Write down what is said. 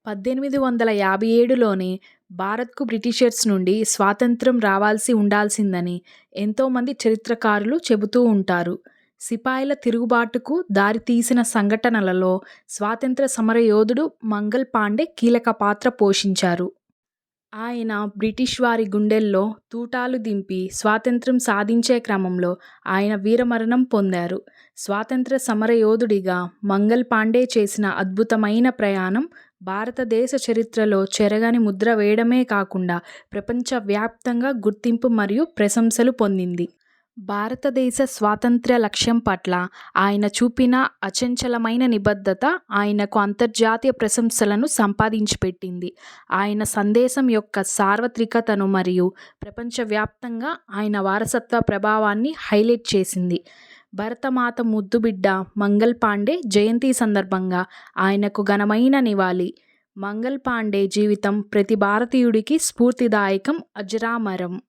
1857లోనే భారత్కు బ్రిటిషర్స్ నుండి స్వాతంత్ర్యం రావాల్సి ఉండాల్సిందని ఎంతోమంది చరిత్రకారులు చెబుతూ ఉంటారు. సిపాయిల తిరుగుబాటుకు దారితీసిన సంఘటనలలో స్వాతంత్ర్య సమరయోధుడు మంగల్ పాండే కీలక పాత్ర పోషించారు. ఆయన బ్రిటిష్ వారి గుండెల్లో తూటాలు దింపి స్వాతంత్ర్యం సాధించే క్రమంలో ఆయన వీరమరణం పొందారు. స్వాతంత్ర్య సమరయోధుడిగా మంగల్ పాండే చేసిన అద్భుతమైన ప్రయాణం భారతదేశ చరిత్రలో చెరగని ముద్ర వేయడమే కాకుండా ప్రపంచవ్యాప్తంగా గుర్తింపు మరియు ప్రశంసలు పొందింది. భారతదేశ స్వాతంత్ర్య లక్ష్యం పట్ల ఆయన చూపిన అచంచలమైన నిబద్ధత ఆయనకు అంతర్జాతీయ ప్రశంసలను సంపాదించిపెట్టింది. ఆయన సందేశం యొక్క సార్వత్రికతను మరియు ప్రపంచవ్యాప్తంగా ఆయన వారసత్వ ప్రభావాన్ని హైలైట్ చేసింది. భరతమాత ముద్దుబిడ్డ మంగల్ పాండే జయంతి సందర్భంగా ఆయనకు ఘనమైన నివాళి. మంగల్ పాండే జీవితం ప్రతి భారతీయుడికి స్ఫూర్తిదాయకం, అజరామరం.